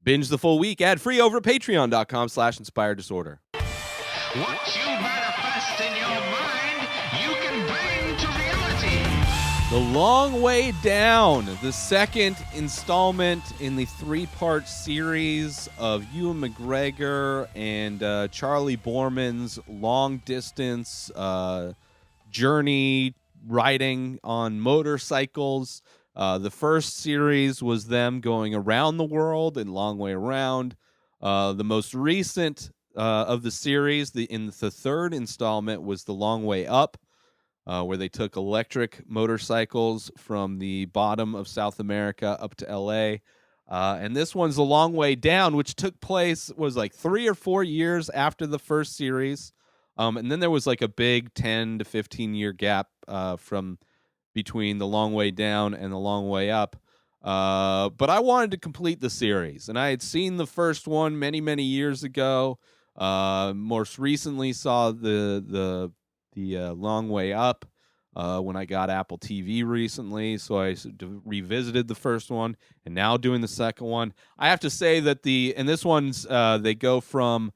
Binge the full week ad-free over at patreon.com/inspireddisorder. What you manifest in your mind, you can bring to reality. The Long Way Down, the second installment in the three-part series of Ewan McGregor and Charlie Borman's long-distance journey riding on motorcycles. The first series was them going around the world and Long Way Around. The most recent of the series, in the third installment, was The Long Way Up, where they took electric motorcycles from the bottom of South America up to L.A. And this one's The Long Way Down, which took place, was like 3 or 4 years after the first series. And then there was like a big 10 to 15-year gap from between The Long Way Down and The Long Way Up. But I wanted to complete the series, and I had seen the first one many, many years ago. Most recently saw the Long Way Up when I got Apple TV recently, so I revisited the first one, and now doing the second one. I have to say that this one's they go from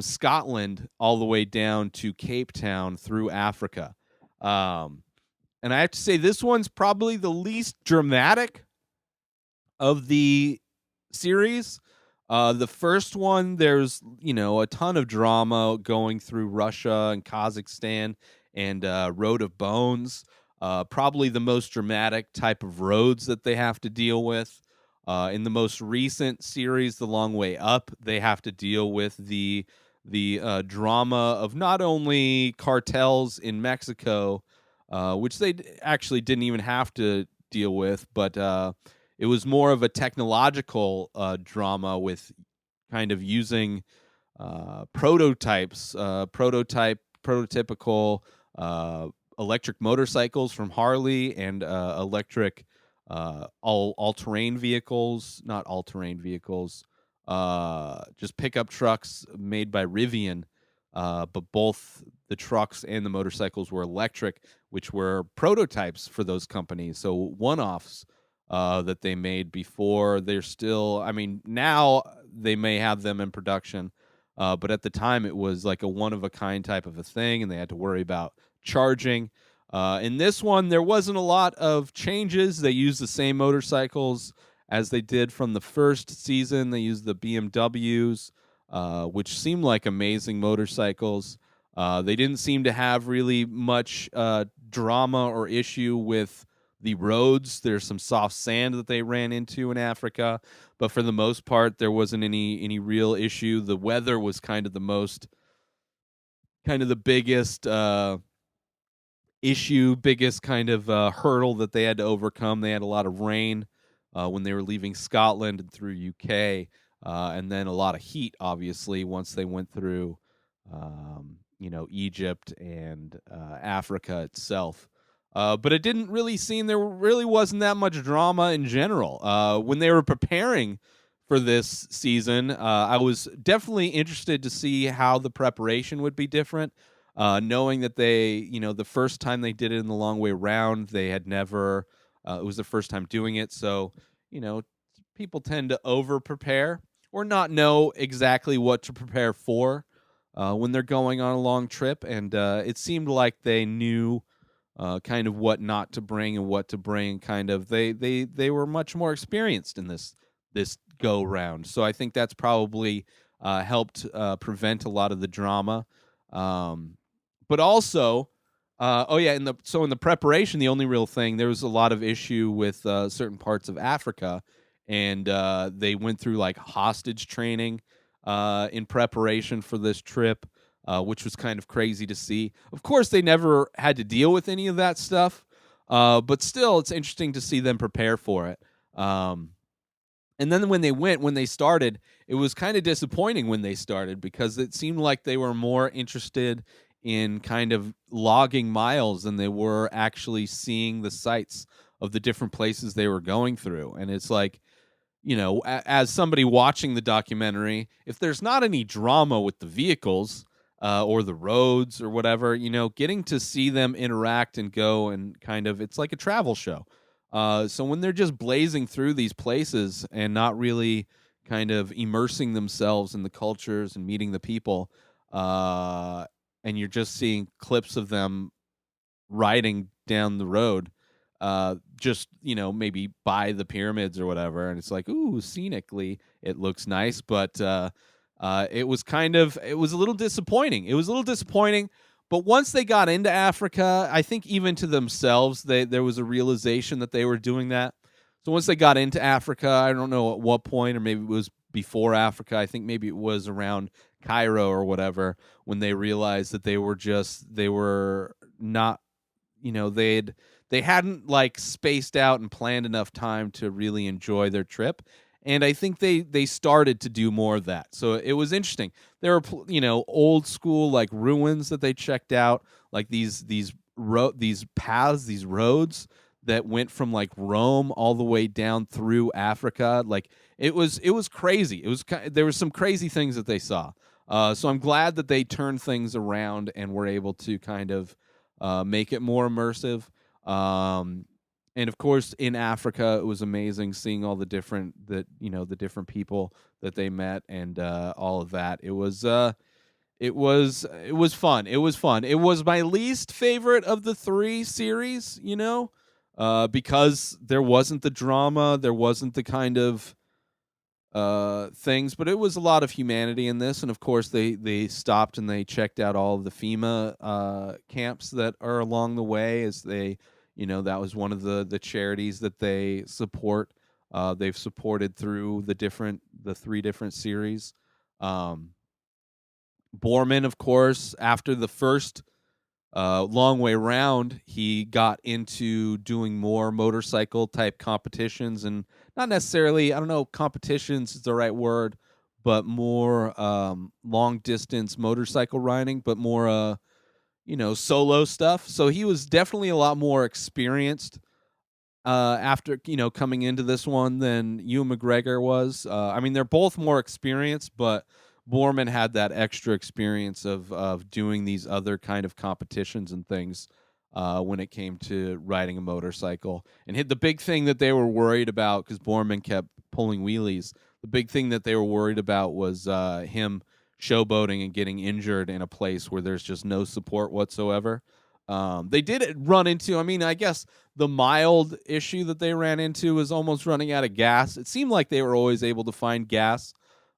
Scotland all the way down to Cape Town through Africa. And I have to say, this one's probably the least dramatic of the series. The first one, there's, a ton of drama going through Russia and Kazakhstan and Road of Bones. Probably the most dramatic type of roads that they have to deal with. In the most recent series, The Long Way Up, they have to deal with the drama of not only cartels in Mexico, which they actually didn't even have to deal with, but it was more of a technological drama with kind of using prototypical electric motorcycles from Harley and electric all-terrain vehicles, not all-terrain vehicles, just pickup trucks made by Rivian, but both the trucks and the motorcycles were electric, which were prototypes for those companies. So one-offs that they made before. They're still, now they may have them in production, but at the time it was like a one-of-a-kind type of a thing, and they had to worry about charging. In this one, there wasn't a lot of changes. They used the same motorcycles as they did from the first season. They used the BMWs, which seemed like amazing motorcycles. They didn't seem to have really much drama or issue with the roads. There's some soft sand that they ran into in Africa, but for the most part, there wasn't any real issue. The weather was kind of the biggest issue, biggest kind of hurdle that they had to overcome. They had a lot of rain when they were leaving Scotland and through UK, and then a lot of heat, obviously, once they went through Egypt and Africa itself. But it didn't really seem, there really wasn't that much drama in general. When they were preparing for this season, I was definitely interested to see how the preparation would be different, knowing that they, the first time they did it in The Long Way Round, they had never, it was the first time doing it. So, people tend to over-prepare or not know exactly what to prepare for when they're going on a long trip. And it seemed like they knew kind of what not to bring and what to bring. Kind of they were much more experienced in this go round. So I think that's probably helped prevent a lot of the drama. But also, in the preparation, the only real thing, there was a lot of issue with certain parts of Africa, and they went through like hostage training in preparation for this trip, which was kind of crazy to see. Of course, they never had to deal with any of that stuff, but still, it's interesting to see them prepare for it. And then when they started, it was kind of disappointing when they started, because it seemed like they were more interested in kind of logging miles than they were actually seeing the sights of the different places they were going through. And it's like, as somebody watching the documentary, if there's not any drama with the vehicles or the roads or whatever, getting to see them interact and go and kind of, it's like a travel show. So when they're just blazing through these places and not really kind of immersing themselves in the cultures and meeting the people, uh, and you're just seeing clips of them riding down the road, just maybe by the pyramids or whatever, and it's like, ooh, scenically it looks nice, but it was a little disappointing. It was a little disappointing, but once they got into Africa, I think even to themselves, there was a realization that they were doing that. So once they got into Africa, I don't know at what point, or maybe it was before Africa. I think maybe it was around Cairo or whatever, when they realized that they were not, they hadn't like spaced out and planned enough time to really enjoy their trip. And I think they started to do more of that. So it was interesting. There were old school like ruins that they checked out, like these paths, these roads that went from like Rome all the way down through Africa. Like it was crazy. There was some crazy things that they saw. So I'm glad that they turned things around and were able to kind of make it more immersive. And of course, in Africa, it was amazing seeing all the different people that they met, and all of that. It was fun. It was fun. It was my least favorite of the three series, because there wasn't the drama, there wasn't the kind of things, but it was a lot of humanity in this. And of course, they stopped and they checked out all of the FEMA camps that are along the way, as that was one of the charities that they support. They've supported through the three different series. Borman, of course, after the first long way round, he got into doing more motorcycle type competitions, and not necessarily, I don't know, competitions is the right word, but more long distance motorcycle riding, but more solo stuff. So he was definitely a lot more experienced after coming into this one than Ewan McGregor was. I mean, they're both more experienced, but Borman had that extra experience of doing these other kind of competitions and things when it came to riding a motorcycle. And the big thing that they were worried about, because Borman kept pulling wheelies, the big thing that they were worried about was him showboating and getting injured in a place where there's just no support whatsoever. They did run into, I mean, I guess the mild issue that they ran into was almost running out of gas. It seemed like they were always able to find gas,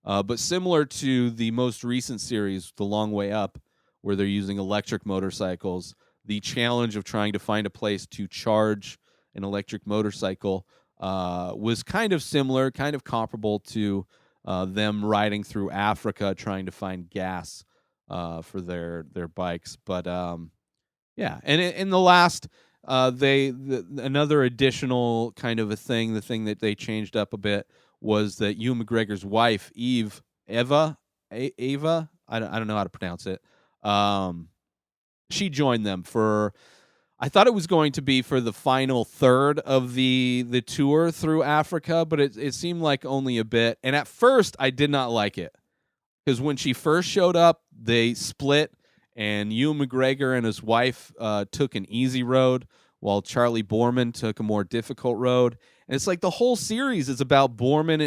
but similar to the most recent series, The Long Way Up, where they're using electric motorcycles, the challenge of trying to find a place to charge an electric motorcycle was kind of similar, kind of comparable to them riding through Africa trying to find gas for their bikes. But yeah, and in the last, another additional kind of a thing, the thing that they changed up a bit was that Ewan McGregor's wife, Ava, I don't know how to pronounce it. She joined them for, I thought it was going to be for the final third of the tour through Africa, but it seemed like only a bit. And at first, I did not like it, because when she first showed up, they split, and Ewan McGregor and his wife took an easy road, while Charlie Borman took a more difficult road. And it's like the whole series is about Borman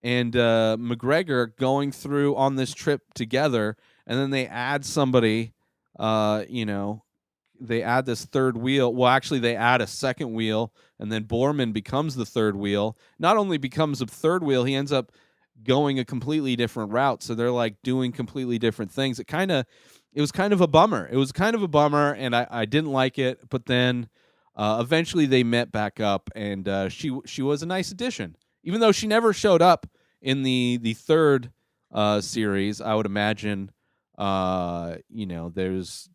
and McGregor going through on this trip together, and then they add somebody, they add this third wheel. Well, actually, they add a second wheel, and then Borman becomes the third wheel. Not only becomes a third wheel, he ends up going a completely different route. So they're like doing completely different things. It was kind of a bummer. It was kind of a bummer, and I didn't like it. But then eventually they met back up, and she was a nice addition. Even though she never showed up in the third series, I would imagine, there's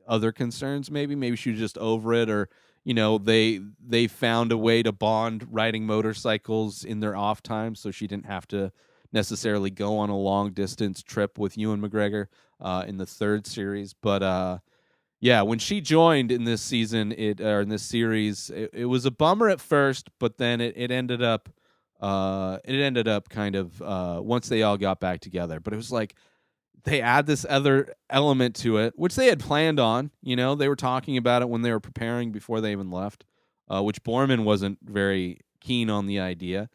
other concerns. Maybe she was just over it, or they found a way to bond riding motorcycles in their off time, so she didn't have to necessarily go on a long distance trip with Ewan McGregor in the third series. But yeah, when she joined in this season, in this series, it was a bummer at first, but then it ended up kind of once they all got back together. But it was like they add this other element to it, which they had planned on. They were talking about it when they were preparing before they even left. which Borman wasn't very keen on the idea.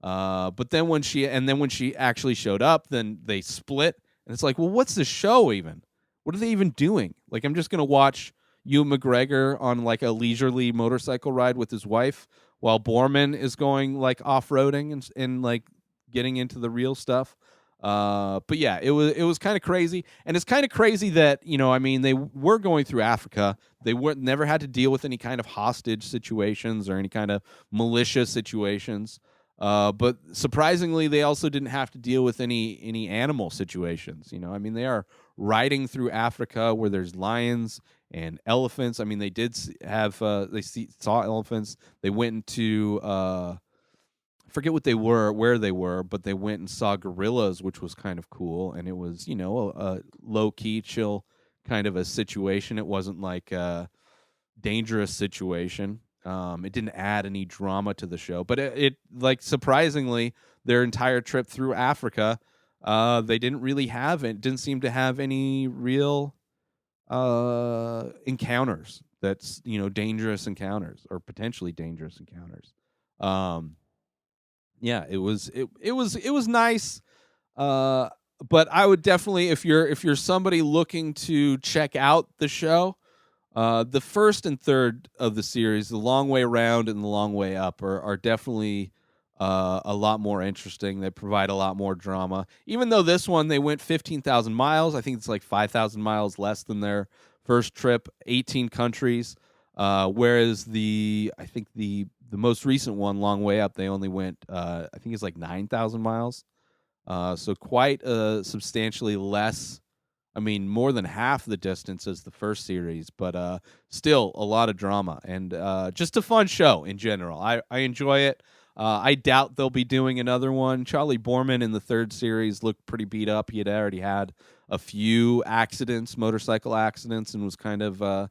But then when she actually showed up, then they split, and it's like, well, what's the show even? What are they even doing? Like, I'm just gonna watch Ewan McGregor on like a leisurely motorcycle ride with his wife while Borman is going like off-roading and like getting into the real stuff. But yeah, it was kind of crazy, and it's kind of crazy that I mean, they were going through Africa. They never had to deal with any kind of hostage situations or any kind of militia situations. But surprisingly, they also didn't have to deal with any animal situations. I mean, they are riding through Africa where there's lions and elephants. I mean, they did saw elephants. They went into I forget where they were, but they went and saw gorillas, which was kind of cool. And it was, a low key, chill kind of a situation. It wasn't like a dangerous situation. It didn't add any drama to the show, but it like surprisingly, their entire trip through Africa, they didn't really have it. Didn't seem to have any real encounters. That's dangerous encounters or potentially dangerous encounters. Yeah, it was nice. But I would definitely, if you're somebody looking to check out the show, the first and third of the series, The Long Way Around and The Long Way Up, are definitely a lot more interesting. They provide a lot more drama. Even though this one, they went 15,000 miles. I think it's like 5,000 miles less than their first trip, 18 countries. Whereas I think the most recent one, Long Way Up, they only went, I think it's like 9,000 miles. So quite substantially less. I mean, more than half the distance as the first series, but still a lot of drama and just a fun show in general. I enjoy it. I doubt they'll be doing another one. Charlie Borman in the third series looked pretty beat up. He had already had a few motorcycle accidents, and was kind of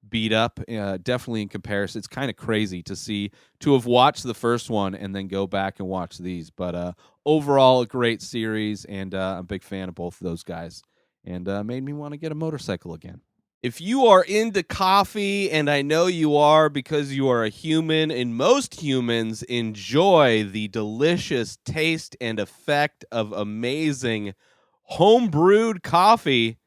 beat up. Definitely in comparison, it's kind of crazy to have watched the first one and then go back and watch these. But overall, a great series, and I'm a big fan of both of those guys. And made me want to get a motorcycle again. If you are into coffee, and I know you are because you are a human, and most humans enjoy the delicious taste and effect of amazing home-brewed coffee,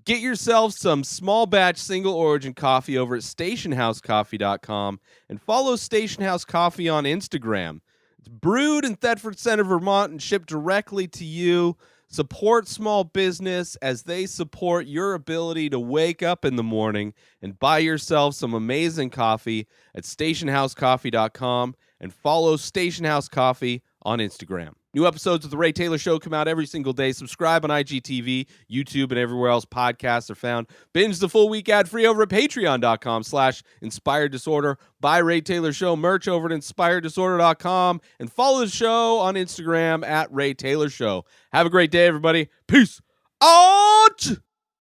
get yourself some small batch single origin coffee over at stationhousecoffee.com and follow Station House Coffee on Instagram. It's brewed in Thetford Center, Vermont, and shipped directly to you. Support small business as they support your ability to wake up in the morning and buy yourself some amazing coffee at stationhousecoffee.com and follow Station House Coffee on Instagram. New episodes of The Ray Taylor Show come out every single day. Subscribe on IGTV, YouTube, and everywhere else podcasts are found. Binge the full week ad-free over at patreon.com/Inspired Disorder. Buy Ray Taylor Show merch over at inspireddisorder.com. And follow the show on Instagram at Ray Taylor Show. Have a great day, everybody. Peace out!